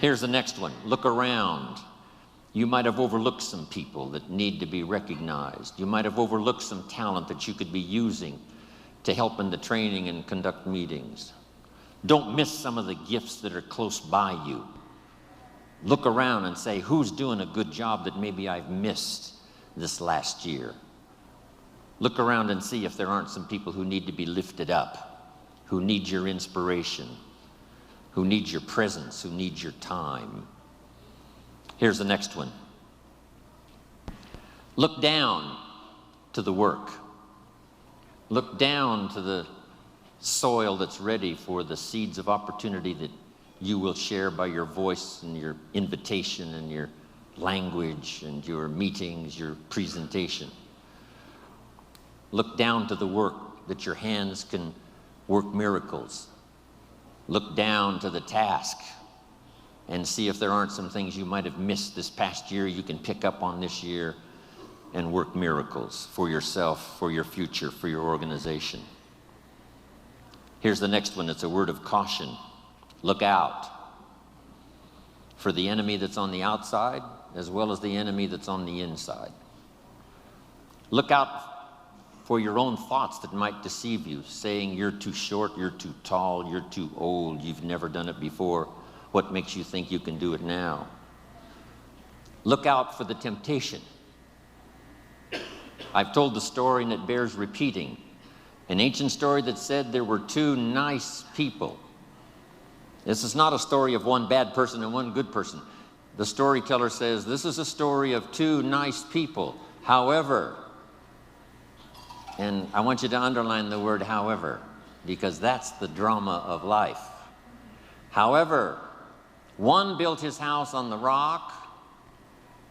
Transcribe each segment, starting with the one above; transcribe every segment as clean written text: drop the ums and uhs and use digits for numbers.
Here's the next one. Look around. You might have overlooked some people that need to be recognized. You might have overlooked some talent that you could be using to help in the training and conduct meetings. Don't miss some of the gifts that are close by you. Look around and say, who's doing a good job that maybe I've missed this last year? Look around and see if there aren't some people who need to be lifted up, who need your inspiration, who need your presence, who need your time. Here's the next one. Look down to the work. Look down to the soil that's ready for the seeds of opportunity that you will share by your voice and your invitation and your language and your meetings, your presentation. Look down to the work that your hands can work miracles. Look down to the task and see if there aren't some things you might have missed this past year you can pick up on this year and work miracles for yourself, for your future, for your organization. Here's the next one. It's a word of caution. Look out for the enemy that's on the outside as well as the enemy that's on the inside. Look out for your own thoughts that might deceive you, saying you're too short, you're too tall, you're too old, you've never done it before. What makes you think you can do it now? Look out for the temptation. I've told the story and it bears repeating. An ancient story that said there were two nice people. This is not a story of one bad person and one good person. The storyteller says this is a story of two nice people. However, and I want you to underline the word however, because that's the drama of life. However, one built his house on the rock,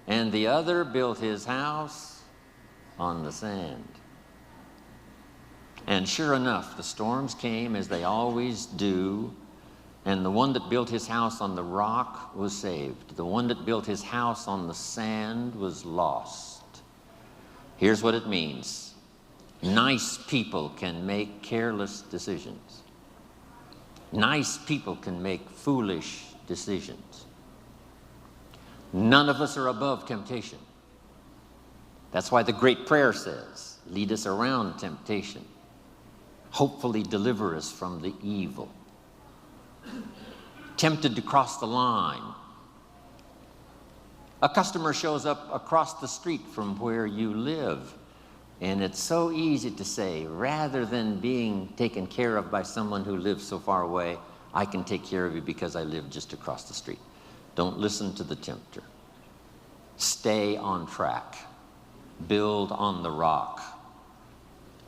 and the other built his house on the sand. And sure enough, the storms came as they always do, and the one that built his house on the rock was saved. The one that built his house on the sand was lost. Here's what it means. Nice people can make careless decisions. Nice people can make foolish decisions. None of us are above temptation. That's why the great prayer says, lead us around temptation. Hopefully deliver us from the evil. Tempted to cross the line. A customer shows up across the street from where you live. And it's so easy to say, rather than being taken care of by someone who lives so far away, I can take care of you because I live just across the street. Don't listen to the tempter. Stay on track. Build on the rock.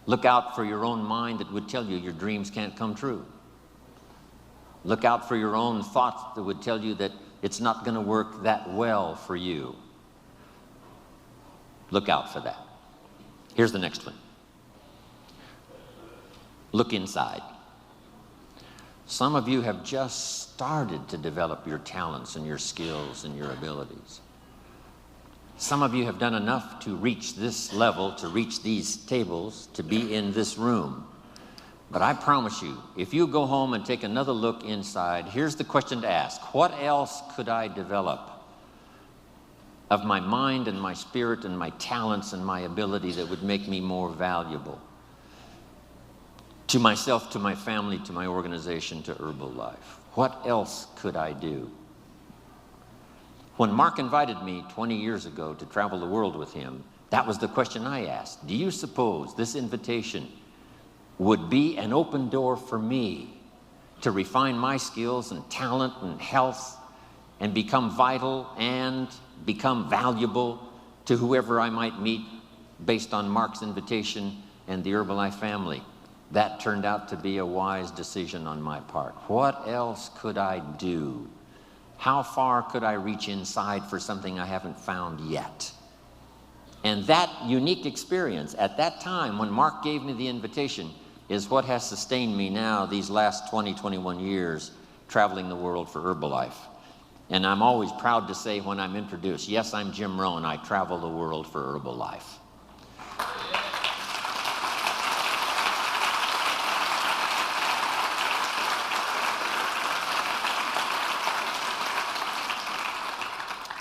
Look out for your own mind that would tell you your dreams can't come true. Look out for your own thoughts that would tell you that it's not going to work that well for you. Look out for that. Here's the next one. Look inside. Some of you have just started to develop your talents and your skills and your abilities. Some of you have done enough to reach this level, to reach these tables, to be in this room. But I promise you, if you go home and take another look inside, here's the question to ask. What else could I develop of my mind and my spirit and my talents and my ability that would make me more valuable to myself, to my family, to my organization, to Herbalife? What else could I do? When Mark invited me 20 years ago to travel the world with him, that was the question I asked. Do you suppose this invitation would be an open door for me to refine my skills and talent and health and become vital and become valuable to whoever I might meet based on Mark's invitation and the Herbalife family? That turned out to be a wise decision on my part. What else could I do? How far could I reach inside for something I haven't found yet? And that unique experience at that time when Mark gave me the invitation is what has sustained me now these last 21 years traveling the world for Herbalife. And I'm always proud to say when I'm introduced, yes, I'm Jim Rohn, I travel the world for Herbalife.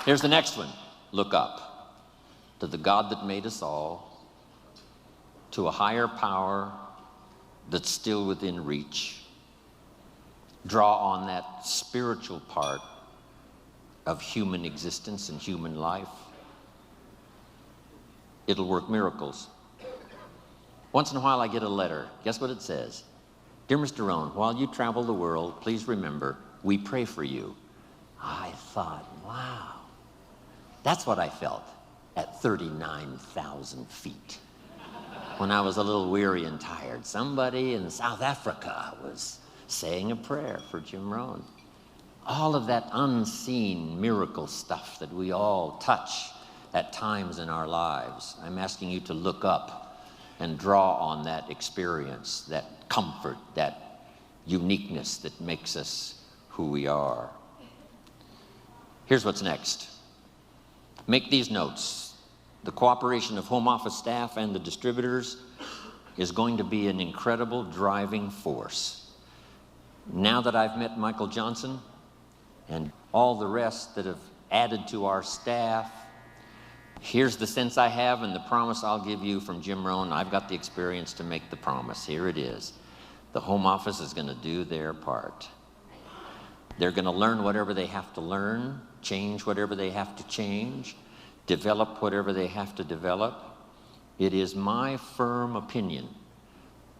Here's the next one. Look up to the God that made us all, to a higher power that's still within reach. Draw on that spiritual part of human existence and human life. It'll work miracles. Once in a while I get a letter. Guess what it says? Dear Mr. Rohn, while you travel the world, please remember, we pray for you. I thought, wow, that's what I felt at 39,000 feet. When I was a little weary and tired, somebody in South Africa was saying a prayer for Jim Rohn. All of that unseen miracle stuff that we all touch at times in our lives. I'm asking you to look up and draw on that experience, that comfort, that uniqueness that makes us who we are. Here's what's next. Make these notes. The cooperation of home office staff and the distributors is going to be an incredible driving force. Now that I've met Michael Johnson and all the rest that have added to our staff, here's the sense I have and the promise I'll give you from Jim Rohn. I've got the experience to make the promise. Here it is. The home office is going to do their part. They're going to learn whatever they have to learn, change whatever they have to change, develop whatever they have to develop. It is my firm opinion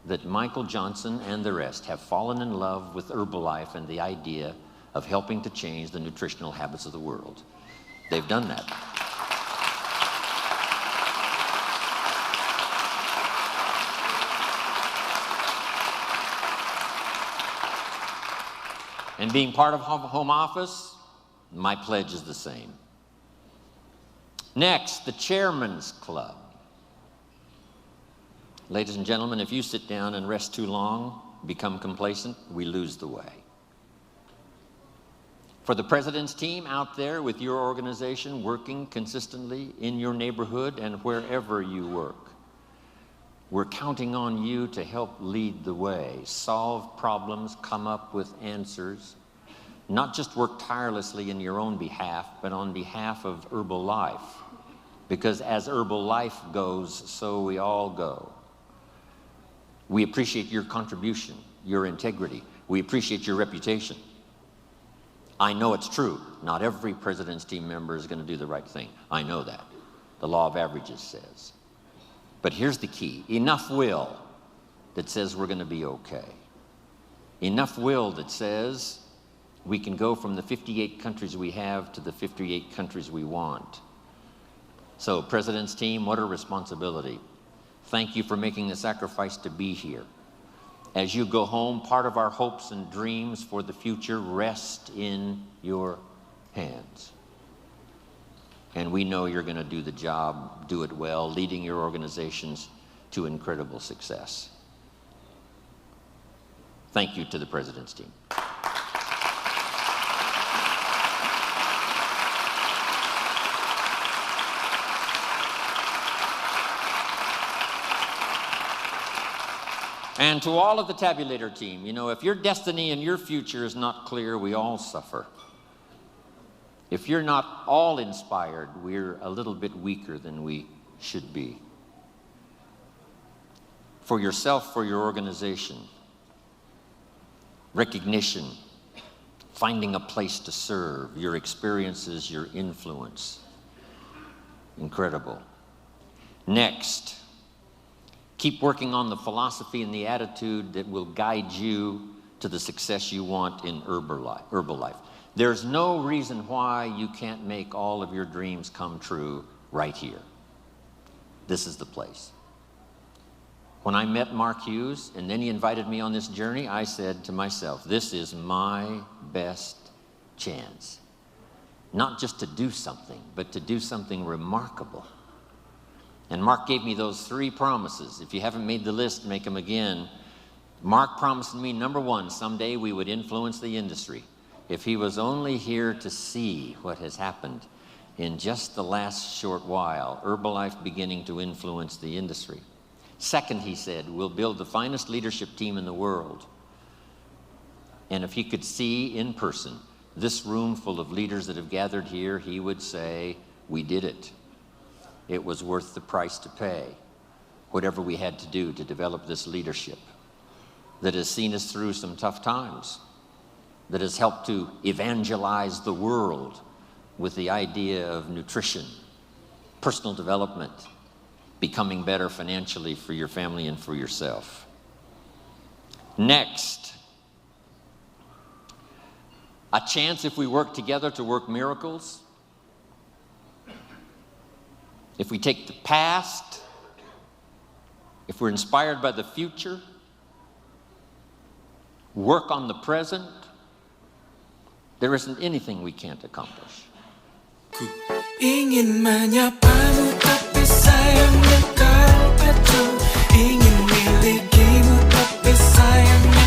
that Michael Johnson and the rest have fallen in love with Herbalife and the idea of helping to change the nutritional habits of the world. They've done that. And being part of home office, my pledge is the same. Next, the Chairman's Club. Ladies and gentlemen, if you sit down and rest too long, become complacent, we lose the way. For the President's team out there with your organization, working consistently in your neighborhood and wherever you work, we're counting on you to help lead the way, solve problems, come up with answers, not just work tirelessly in your own behalf, but on behalf of Herbalife. Because as Herbalife goes, so we all go. We appreciate your contribution, your integrity. We appreciate your reputation. I know it's true. Not every President's team member is going to do the right thing. I know that. The law of averages says. But here's the key. Enough will that says we're going to be okay. Enough will that says we can go from the 58 countries we have to the 58 countries we want. So, President's team, what a responsibility. Thank you for making the sacrifice to be here. As you go home, part of our hopes and dreams for the future rest in your hands. And we know you're going to do the job, do it well, leading your organizations to incredible success. Thank you to the President's team. And to all of the tabulator team, you know, if your destiny and your future is not clear, we all suffer. If you're not all inspired, we're a little bit weaker than we should be. For yourself, for your organization, recognition, finding a place to serve, your experiences, your influence. Incredible. Next, keep working on the philosophy and the attitude that will guide you to the success you want in Herbalife. There's no reason why you can't make all of your dreams come true right here. This is the place. When I met Mark Hughes and then he invited me on this journey, I said to myself, this is my best chance. Not just to do something, but to do something remarkable. And Mark gave me those 3 promises. If you haven't made the list, make them again. Mark promised me, number 1, someday we would influence the industry. If he was only here to see what has happened in just the last short while, Herbalife beginning to influence the industry. Second, he said, we'll build the finest leadership team in the world. And if he could see in person this room full of leaders that have gathered here, he would say, we did it. It was worth the price to pay, whatever we had to do to develop this leadership that has seen us through some tough times, that has helped to evangelize the world with the idea of nutrition, personal development, becoming better financially for your family and for yourself. Next, a chance if we work together to work miracles. If we take the past, if we're inspired by the future, work on the present, there isn't anything we can't accomplish. Ku ingin menyapamu tapi sayangnya kau acuh. Ingin milikimu tapi sayangnya